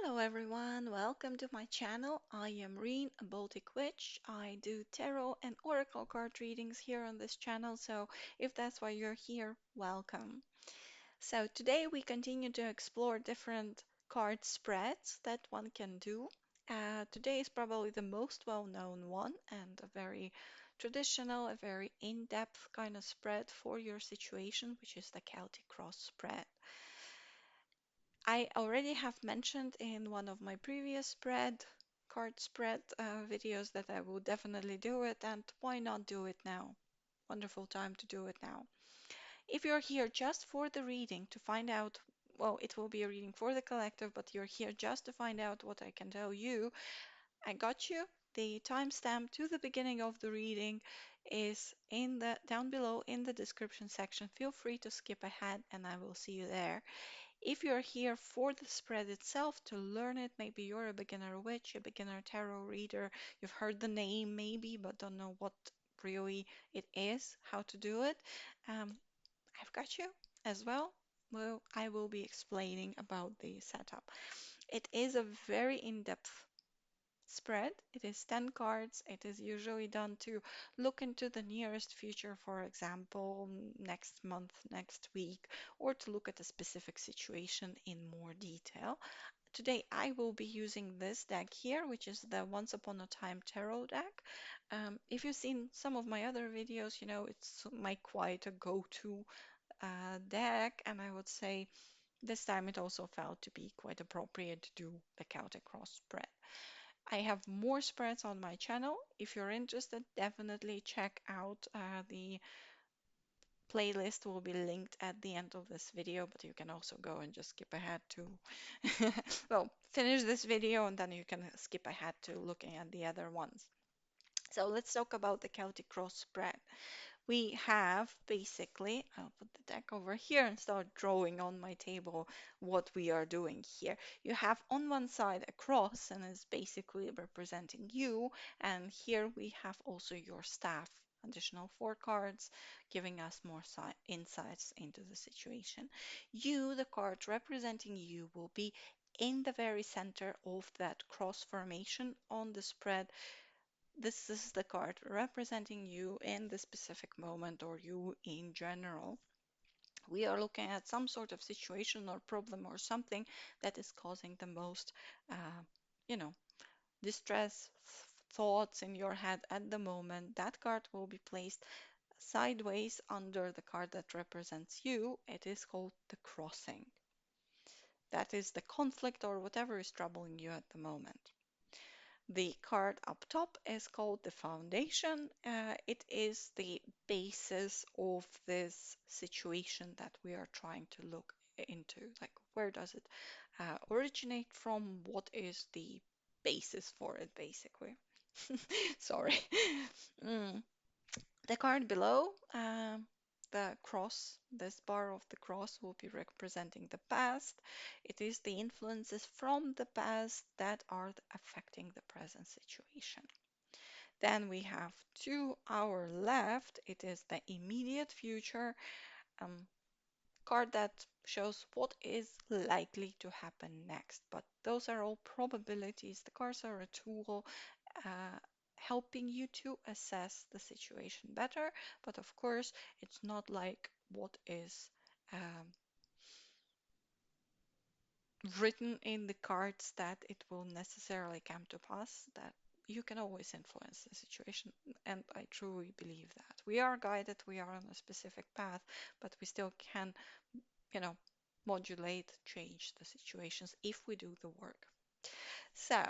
Hello everyone, welcome to my channel. I am Reen, a Baltic witch. I do tarot and oracle card readings here on this channel, so if that's why you're here, welcome. So today we continue to explore different card spreads that one can do. Today is probably the most well-known one and a very traditional, a very in-depth kind of spread for your situation, which is the Celtic Cross Spread. I already have mentioned in one of my previous card spread videos that I will definitely do it, and why not do it now? Wonderful time to do it now. If you're here just for the reading to find out, well, it will be a reading for the collective, but you're here just to find out what I can tell you, I got you. The timestamp to the beginning of the reading is in the down below in the description section. Feel free to skip ahead and I will see you there. If you're here for the spread itself to learn it, maybe you're a beginner witch, a beginner tarot reader, you've heard the name maybe, but don't know what really it is, how to do it, um, I've got you as well. Well, I will be explaining about the setup. It is a very in-depth spread. It is 10 cards. It is usually done to look into the nearest future, for example, next month, next week, or to look at a specific situation in more detail. Today, I will be using this deck here, which is the Once Upon a Time Tarot deck. If you've seen some of my other videos, you know it's my quite a go-to deck, and I would say this time it also felt to be quite appropriate to do the Celtic Cross Spread. I have more spreads on my channel. If you're interested, definitely check out the playlist will be linked at the end of this video, but you can also go and just skip ahead to, well, finish this video and then you can skip ahead to looking at the other ones. So let's talk about the Celtic Cross Spread. We have basically, I'll put the deck over here and start drawing on my table what we are doing here. You have on one side a cross and it's basically representing you, and here we have also your staff. Additional 4 cards giving us more insights into the situation. You, the card representing you, will be in the very center of that cross formation on the spread. This is the card representing you in the specific moment or you in general. We are looking at some sort of situation or problem or something that is causing the most, uh, you know, distress, thoughts in your head at the moment. That card will be placed sideways under the card that represents you. It is called the crossing. That is the conflict or whatever is troubling you at the moment. The card up top is called the foundation. It is the basis of this situation that we are trying to look into. Like, where does it originate from? What is the basis for it, basically? Sorry. Mm. The card below, the cross, this bar of the cross will be representing the past. It is the influences from the past that are affecting the present situation. Then we have to our left, it is the immediate future um, card that shows what is likely to happen next. But those are all probabilities. The cards are a tool uh, helping you to assess the situation better. But of course, it's not like what is written in the cards that it will necessarily come to pass, that you can always influence the situation. And I truly believe that. We are guided, we are on a specific path, but we still can, you know, modulate, change the situations if we do the work. So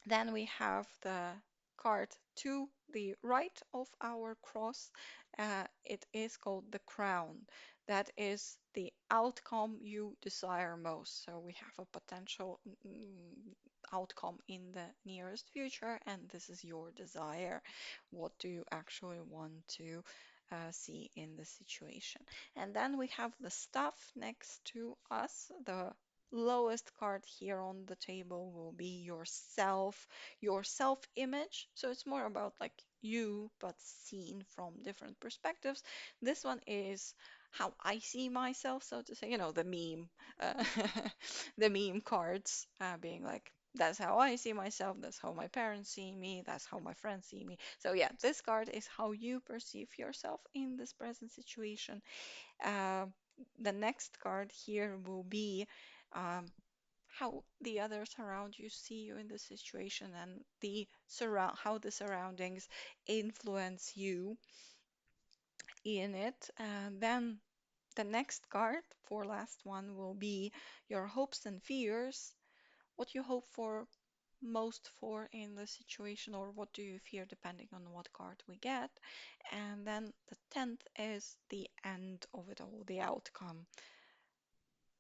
then we have the card to the right of our cross. It is called the crown. That is the outcome you desire most. So we have a potential outcome in the nearest future, and this is your desire. What do you actually want to see in the situation? And then we have the stuff next to us. The lowest card here on the table will be yourself, your self image. So it's more about like you, but seen from different perspectives. This one is how I see myself, so to say, the meme, uh, the meme cards, being like, that's how I see myself, that's how my parents see me, that's how my friends see me. So, yeah, this card is how you perceive yourself in this present situation. Uh, the next card here will be um, how the others around you see you in the situation and how the surroundings influence you in it. And then the next card, for last one, will be your hopes and fears. What you hope for most for in the situation, or what do you fear, depending on what card we get. And then the 10th is the end of it all, the outcome.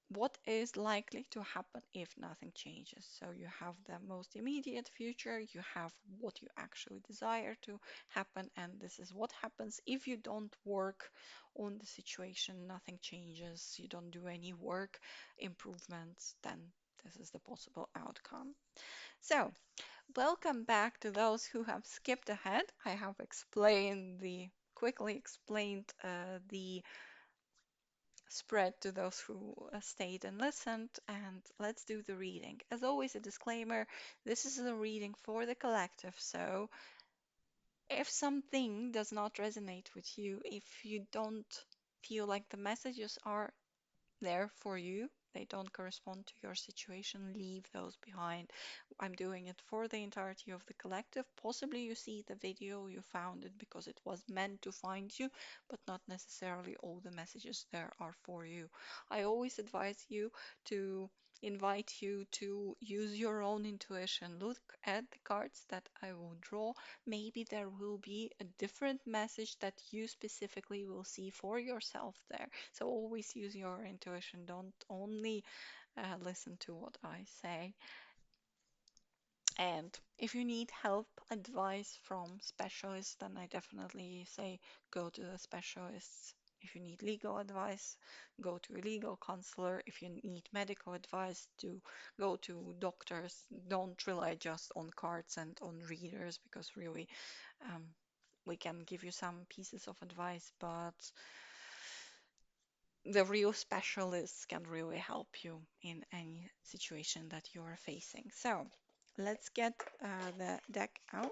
What is likely to happen if nothing changes? So you have the most immediate future, you have what you actually desire to happen, and this is what happens if you don't work on the situation, nothing changes, you don't do any work improvements, then this is the possible outcome. So, welcome back to those who have skipped ahead. I have quickly explained the spread to those who stayed and listened. And let's do the reading. As always, a disclaimer, this is a reading for the collective. So if something does not resonate with you, if you don't feel like the messages are there for you, they don't correspond to your situation, leave those behind. I'm doing it for the entirety of the collective. Possibly you see the video, you found it because it was meant to find you, but not necessarily all the messages there are for you. I always advise you to invite you to use your own intuition. Look at the cards that I will draw. Maybe there will be a different message that you specifically will see for yourself there. So always use your intuition. Don't only listen to what I say. And if you need help, advice from specialists, then I definitely say go to the specialists. If you need legal advice, go to a legal counselor. If you need medical advice, to go to doctors. Don't rely just on cards and on readers, because really um, we can give you some pieces of advice, but the real specialists can really help you in any situation that you are facing. So let's get the deck out.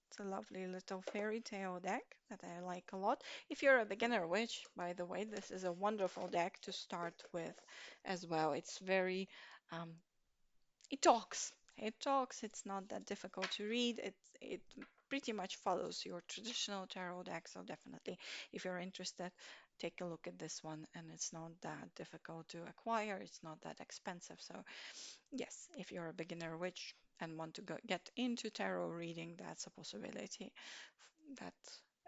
It's a lovely little fairy tale deck that I like a lot. If you're a beginner witch, by the way, this is a wonderful deck to start with as well. It's very um, it talks. It talks. It's not that difficult to read. It pretty much follows your traditional tarot deck. So definitely, if you're interested, take a look at this one. And it's not that difficult to acquire. It's not that expensive. So yes, if you're a beginner witch and want to get into tarot reading, that's a possibility that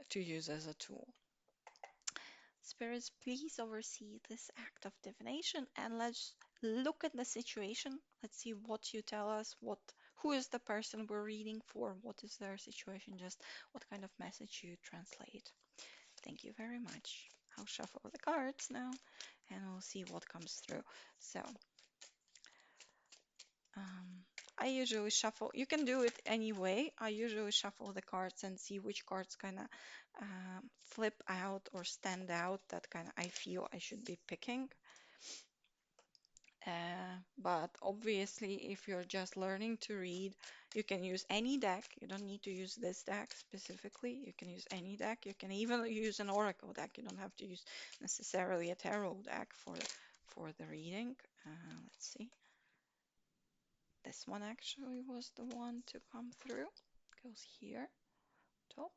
to use as a tool. Spirits, please oversee this act of divination, and let's look at the situation. Let's see what you tell us, who is the person we're reading for, what is their situation, just what kind of message you translate. Thank you very much. I'll shuffle the cards now and we'll see what comes through. So, um, I usually shuffle, you can do it anyway. I usually shuffle the cards and see which cards kind of flip out or stand out that kind of I feel I should be picking. But obviously, if you're just learning to read, you can use any deck. You don't need to use this deck specifically. You can use any deck. You can even use an oracle deck. You don't have to use necessarily a tarot deck for the reading. Let's see. This one actually was the one to come through. Goes here, top.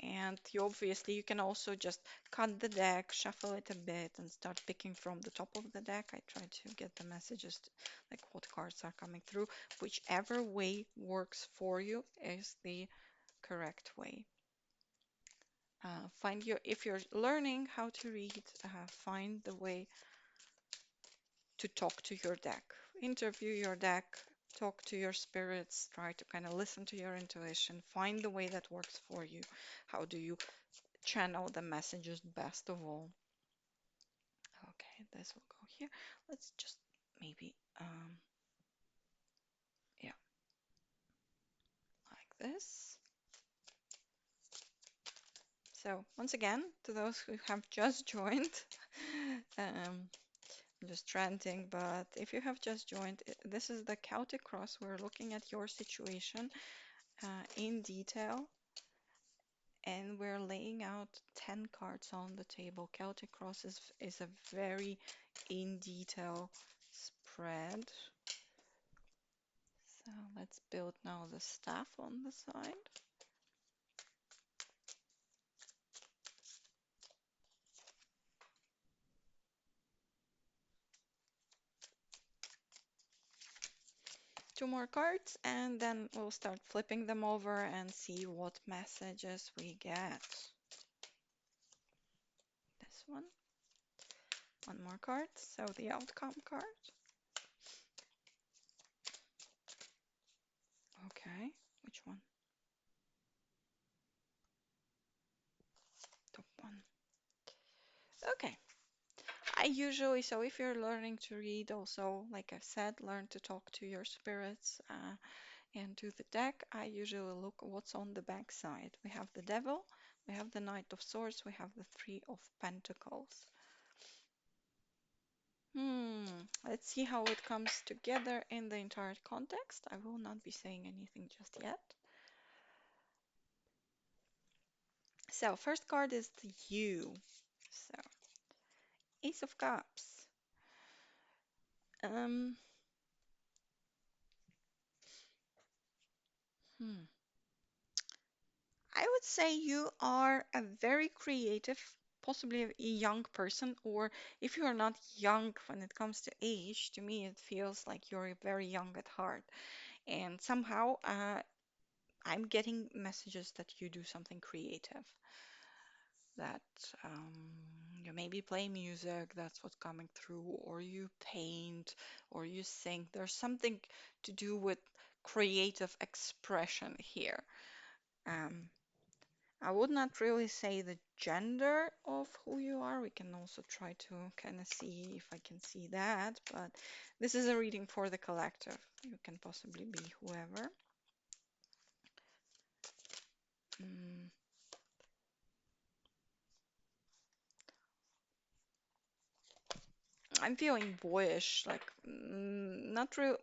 And you can also just cut the deck, shuffle it a bit, and start picking from the top of the deck. I try to get the messages, like what cards are coming through. Whichever way works for you is the correct way. If you're learning how to read, find the way to talk to your deck. Interview your deck, talk to your spirits, try to kind of listen to your intuition, find the way that works for you. How do you channel the messages best of all? Okay, this will go here. Let's just maybe, yeah, like this. So, once again, to those who have just joined, um, I'm just ranting, but if you have just joined, this is the Celtic Cross. We're looking at your situation in detail, and we're laying out 10 cards on the table. Celtic Cross is a very in detail spread. So let's build now the staff on the side. Two more cards, and then we'll start flipping them over and see what messages we get. This one more card, so the outcome card. Okay, which one? Top one. Okay. So if you're learning to read, also, like I said, learn to talk to your spirits and to the deck. I usually look what's on the back side. We have the Devil, we have the Knight of Swords, we have the Three of Pentacles. Hmm, let's see how it comes together in the entire context. I will not be saying anything just yet. So, first card is the U. So, Ace of Cups. Um, hmm. I would say you are a very creative, possibly a young person, or if you are not young when it comes to age, to me it feels like you're very young at heart. And somehow I'm getting messages that you do something creative, that you maybe play music, that's what's coming through, or you paint, or you sing. There's something to do with creative expression here. Um, I would not really say the gender of who you are. We can also try to kind of see if I can see that, but this is a reading for the collective. You can possibly be whoever. Mm, I'm feeling boyish, like not real,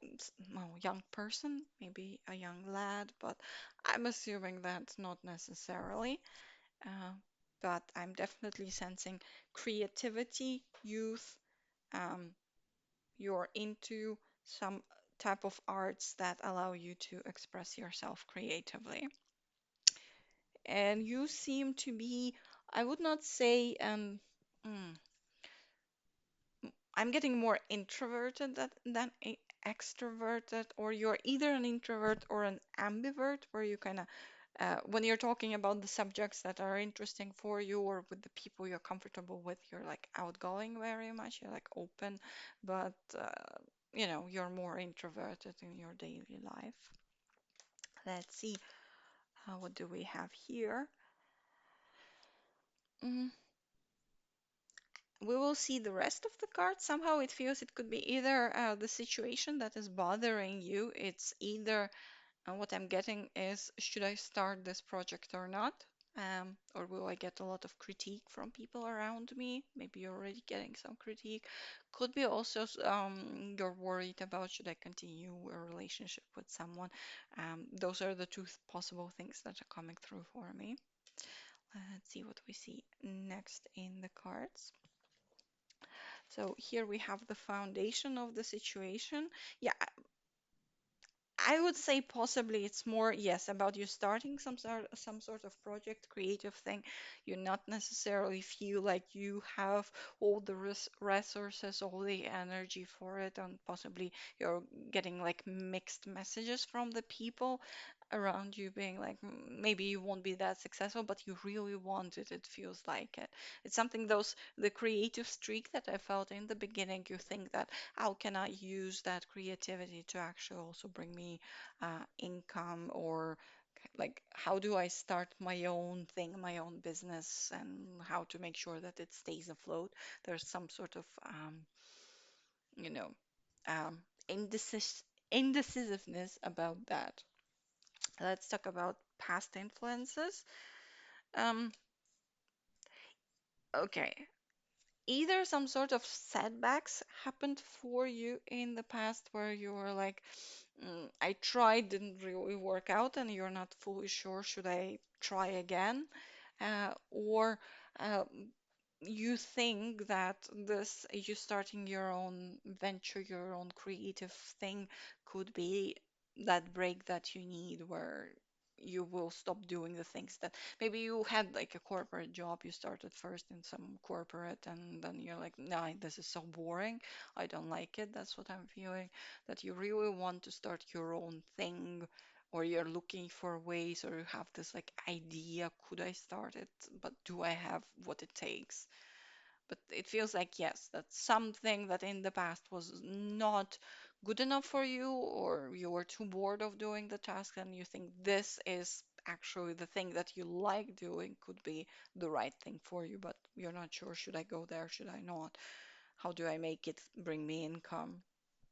no, young person, maybe a young lad, but I'm assuming that's not necessarily. Uh, but I'm definitely sensing creativity, youth. Um, you're into some type of arts that allow you to express yourself creatively. And you seem to be, I would not say, mm, I'm getting more introverted than extroverted, or you're either an introvert or an ambivert, where you kind of, when you're talking about the subjects that are interesting for you or with the people you're comfortable with, you're like outgoing very much, you're like open, but you're more introverted in your daily life. Let's see, what do we have here? Mm, we will see the rest of the cards. Somehow it feels it could be either the situation that is bothering you. It's either what I'm getting is, should I start this project or not? Or will I get a lot of critique from people around me? Maybe you're already getting some critique. Could be also you're worried about, should I continue a relationship with someone? Those are the two possible things that are coming through for me. Let's see what we see next in the cards. So here we have the foundation of the situation. Yeah, I would say possibly it's more, yes, about you starting some sort of project, creative thing. You not necessarily feel like you have all the resources, all the energy for it, and possibly you're getting like mixed messages from the people around you being like, maybe you won't be that successful, but you really want it. It feels like it. It's something, the creative streak that I felt in the beginning. You think that, how can I use that creativity to actually also bring me income, or like how do I start my own thing, my own business, and how to make sure that it stays afloat. There's some sort of you know um, indecisiveness about that. Let's talk about past influences. Um, Okay, either some sort of setbacks happened for you in the past where you were like, I tried, didn't really work out, and you're not fully sure, should I try again? Or uh, you think that this, you starting your own venture, your own creative thing could be that break that you need where you will stop doing the things that maybe you had like a corporate job. You started first in some corporate and then you're like, nah, this is so boring. I don't like it. That's what I'm feeling. That you really want to start your own thing, or you're looking for ways, or you have this like idea, could I start it, but do I have what it takes? But it feels like, yes, that's something that in the past was not good enough for you, or you were too bored of doing the task, and you think this is actually the thing that you like doing, could be the right thing for you, but you're not sure, should I go there, should I not? How do I make it bring me income?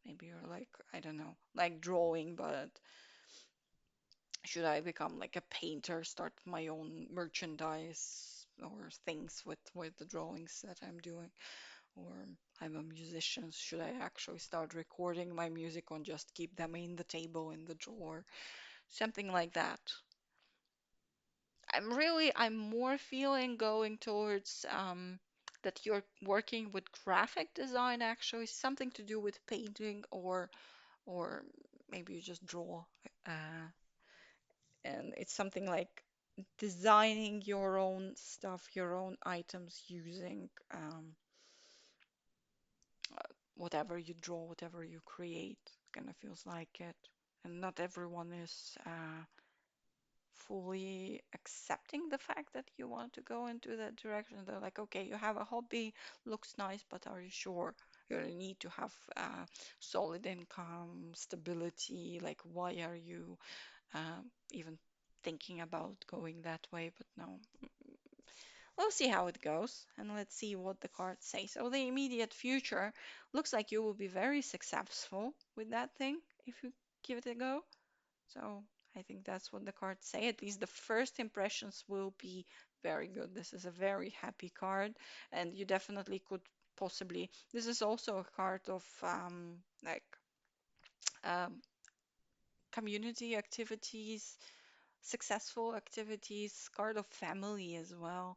Maybe you're like, I don't know, like drawing, but should I become like a painter, start my own merchandise or things with the drawings that I'm doing? Or I'm a musician, should I actually start recording my music or just keep them in the table in the drawer? Something like that. I'm more feeling going towards that you're working with graphic design, actually, something to do with painting, or maybe you just draw. Uh, and it's something like designing your own stuff, your own items using whatever you draw, whatever you create. Kind of feels like it. And not everyone is fully accepting the fact that you want to go into that direction. They're like, okay, you have a hobby, looks nice, but are you sure? You really need to have solid income, stability. Like, why are you even thinking about going that way? But no, we'll see how it goes, and let's see what the cards say. So the immediate future looks like you will be very successful with that thing if you give it a go. So I think that's what the cards say. At least the first impressions will be very good. This is a very happy card, and you definitely could possibly. This is also a card of like um, community activities, successful activities, card of family as well.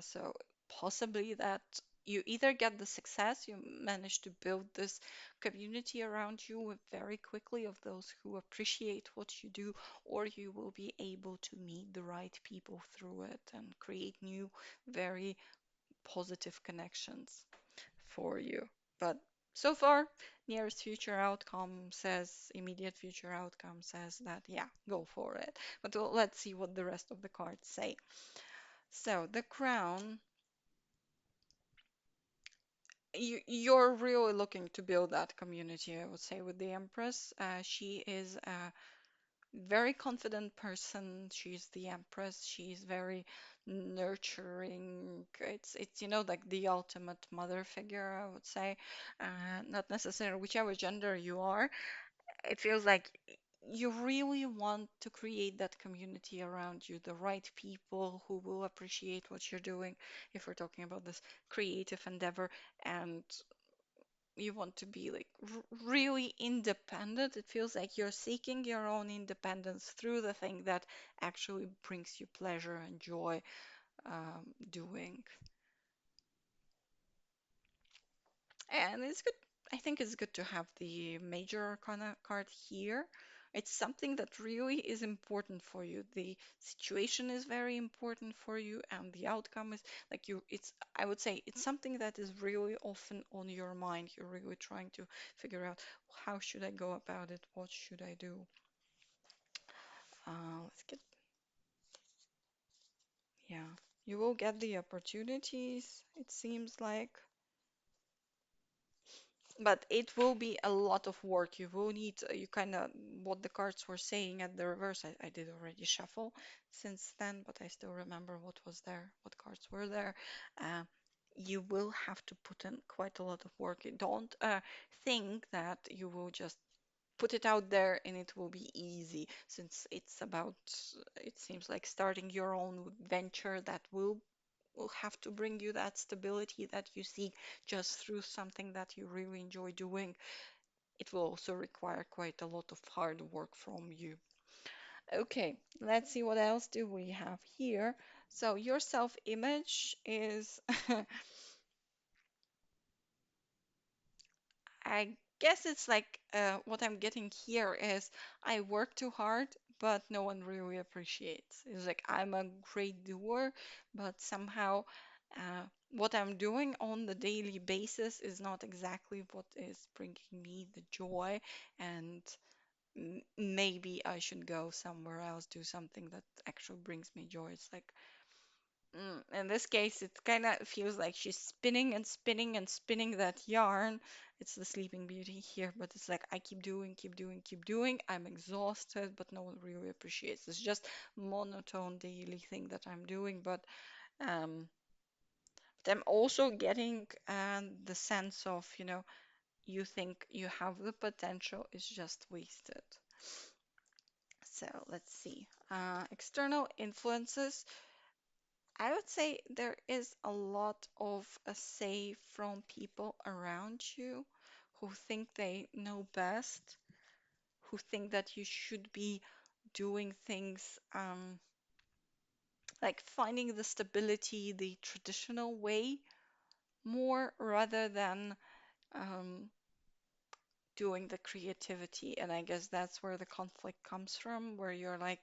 So possibly that you either get the success, you manage to build this community around you very quickly of those who appreciate what you do, or you will be able to meet the right people through it and create new, very positive connections for you. But so far, nearest future outcome says, immediate future outcome says that, yeah, go for it. But let's see what the rest of the cards say. So, the crown, you're really looking to build that community, I would say, with the Empress. She is a very confident person. She's the Empress. She's very nurturing. It's like the ultimate mother figure, I would say. Not necessarily whichever gender you are. It feels like you really want to create that community around you, the right people who will appreciate what you're doing if we're talking about this creative endeavor, and you want to be like really independent. It feels like you're seeking your own independence through the thing that actually brings you pleasure and joy doing. And it's good. I think it's good to have the major arcana card here. It's something that really is important for you. The situation is very important for you, and the outcome is like I would say it's something that is really often on your mind. You're really trying to figure out, how should I go about it? What should I do? Let's get, yeah. You will get the opportunities, it seems like. But it will be a lot of work. You will need, you kind of, what the cards were saying at the reverse. I did already shuffle since then, but I still remember what was there, what cards were there. Uh, you will have to put in quite a lot of work. Don't think that you will just put it out there and it will be easy, since it's about, it seems like starting your own venture that will will have to bring you that stability that you seek just through something that you really enjoy doing. It will also require quite a lot of hard work from you. Okay, let's see what else do we have here. So your self-image is I guess it's like what I'm getting here is I work too hard, but no one really appreciates. It's like I'm a great doer, but somehow what I'm doing on the daily basis is not exactly what is bringing me the joy, and maybe I should go somewhere else, do something that actually brings me joy. It's like in this case, it kind of feels like she's spinning and spinning and spinning that yarn. It's the Sleeping Beauty here, but it's like I keep doing, keep doing, keep doing. I'm exhausted, but no one really appreciates. It's just monotone daily thing that I'm doing, um, but I'm also getting the sense of, you think you have the potential, it's just wasted. So let's see. External influences. I would say there is a lot of a say from people around you who think they know best, who think that you should be doing things like finding the stability the traditional way more rather than um, doing the creativity. And I guess that's where the conflict comes from, where you're like,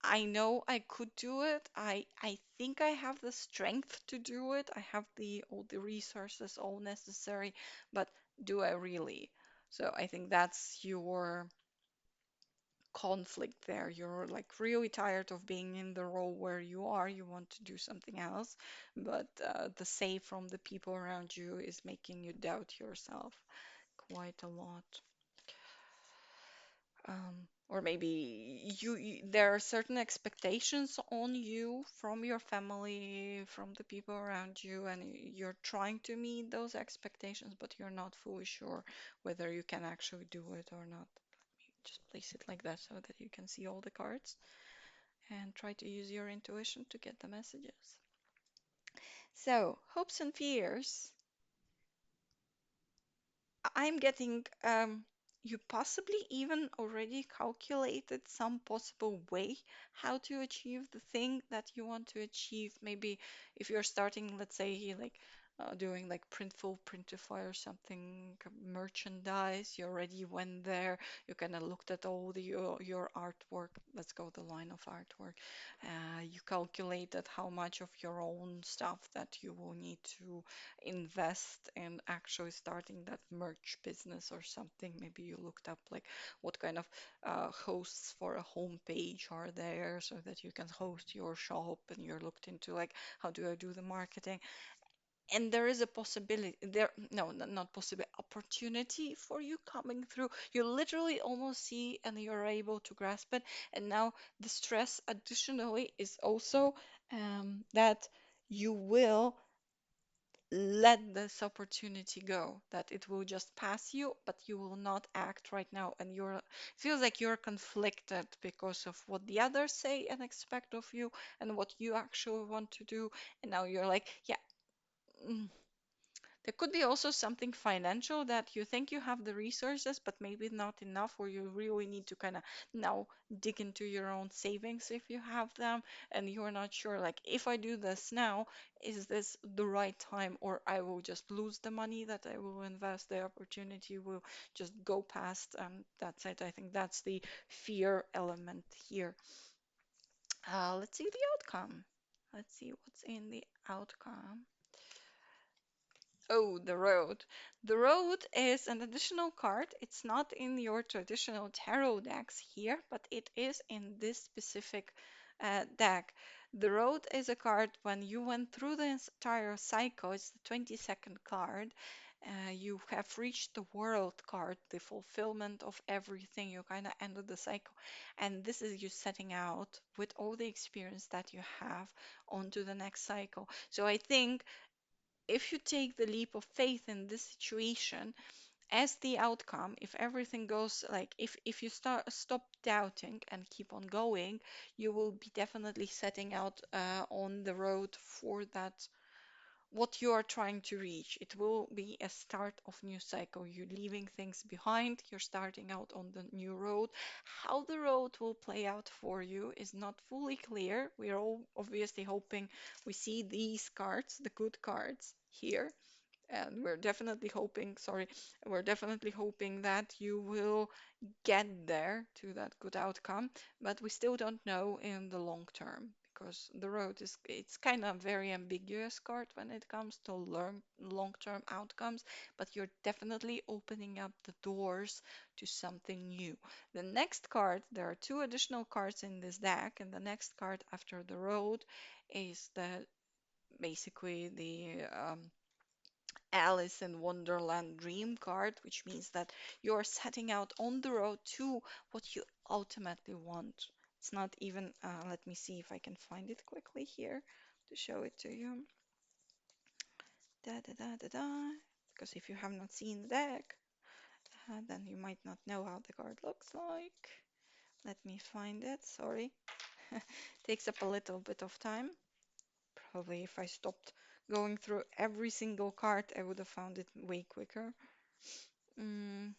I know I could do it. I think I have the strength to do it. I have the all the resources all necessary, but do I really? So I think that's your conflict there. You're like really tired of being in the role where you are. You want to do something else, but the say from the people around you is making you doubt yourself quite a lot. Or maybe there are certain expectations on you from your family, from the people around you, and you're trying to meet those expectations, but you're not fully sure whether you can actually do it or not. Let me just place it like that so that you can see all the cards and try to use your intuition to get the messages. So, hopes and fears. I'm getting you possibly even already calculated some possible way how to achieve the thing that you want to achieve. Maybe if you're starting, let's say, like doing like Printful, Printify or something, merchandise, you already went there. You kind of looked at all your artwork. Let's go the line of artwork. You calculated how much of your own stuff that you will need to invest in actually starting that merch business or something. Maybe you looked up like what kind of hosts for a homepage are there so that you can host your shop, and you're looked into like how do I do the marketing. And there is a possibility there, no, not possibility, opportunity for you coming through. You literally almost see and you're able to grasp it. And now the stress additionally is also that you will let this opportunity go, that it will just pass you, but you will not act right now. And you're feels like you're conflicted because of what the others say and expect of you and what you actually want to do. And now you're like, yeah, mm, there could be also something financial that you think you have the resources, but maybe not enough, or you really need to kind of now dig into your own savings if you have them, and you're not sure, like, if I do this now, is this the right time, or I will just lose the money that I will invest, the opportunity will just go past, and that's it. I think that's the fear element here. Let's see the outcome. Let's see what's in the outcome. Oh, the road. The road is an additional card. It's not in your traditional tarot decks here, but it is in this specific deck. The road is a card when you went through the entire cycle. It's the 22nd card. You have reached the world card, the fulfillment of everything. You kind of ended the cycle. And this is you setting out with all the experience that you have onto the next cycle. So I think if you take the leap of faith in this situation, as the outcome, if everything goes like if you stop doubting and keep on going, you will be definitely setting out on the road for that what you are trying to reach. It will be a start of new cycle. You're leaving things behind, you're starting out on the new road. How the road will play out for you is not fully clear. We are all obviously hoping we see these cards, the good cards here, and we're definitely hoping that you will get there to that good outcome, but we still don't know in the long term because the road is it's kind of very ambiguous card when it comes to long-term outcomes, but you're definitely opening up the doors to something new. The next card, there are two additional cards in this deck, and the next card after the road is the basically the Alice in Wonderland dream card, which means that you're setting out on the road to what you ultimately want. It's not even, let me see if I can find it quickly here to show it to you. Da da da da da. Because if you have not seen the deck, then you might not know how the card looks like. Let me find it. Sorry. Takes up a little bit of time. Probably if I stopped going through every single card, I would have found it way quicker. Mm,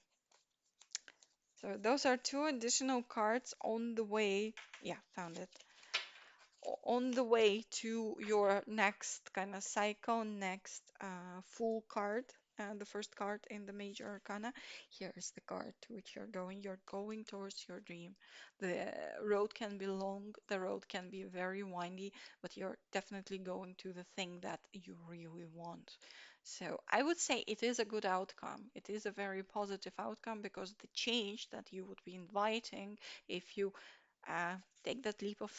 so those are two additional cards on the way. Yeah, found it. On the way to your next kind of cycle, next full card, the first card in the major arcana. Here is the card to which you're going. You're going towards your dream. The road can be long, the road can be very windy, but you're definitely going to the thing that you really want. So I would say it is a good outcome. It is a very positive outcome because the change that you would be inviting if you uh, take that leap of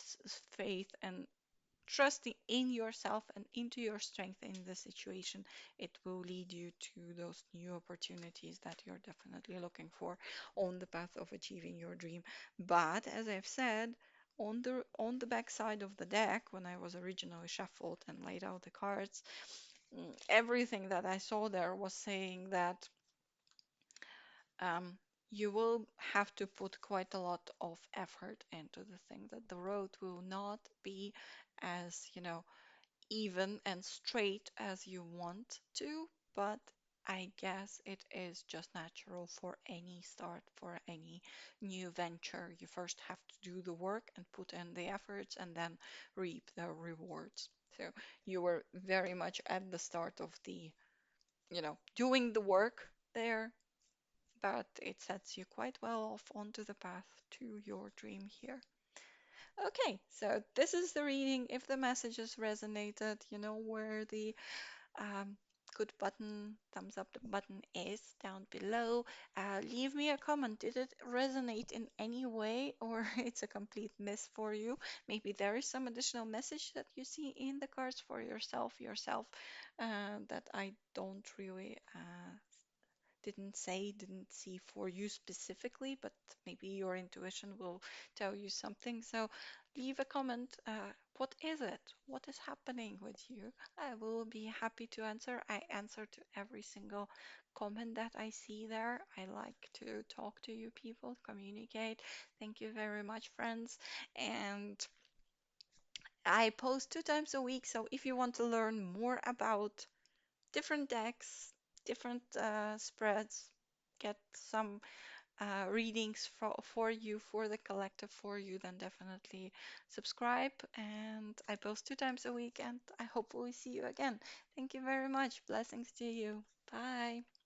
faith and trusting in yourself and into your strength in the situation, it will lead you to those new opportunities that you're definitely looking for on the path of achieving your dream. But as I've said, on the back side of the deck, when I was originally shuffled and laid out the cards, everything that I saw there was saying that um, you will have to put quite a lot of effort into the thing, that the road will not be as, even and straight as you want to, but I guess it is just natural for any start, for any new venture. You first have to do the work and put in the efforts and then reap the rewards. So you were very much at the start of the, doing the work there, but it sets you quite well off onto the path to your dream here. Okay, so this is the reading. If the messages resonated, you know where the um, good button, thumbs up the button is down below. Leave me a comment. Did it resonate in any way, or it's a complete miss for you? Maybe there is some additional message that you see in the cards for yourself, that I don't really didn't see for you specifically, but maybe your intuition will tell you something. So leave a comment. What is it? What is happening with you? I will be happy to answer. I answer to every single comment that I see there. I like to talk to you people, communicate. Thank you very much, friends. And I post 2 times a week. So if you want to learn more about different decks, different spreads, get some readings for you, for the collective for you, then definitely subscribe. And I post 2 times a week, and I hopefully see you again. Thank you very much. Blessings to you. Bye.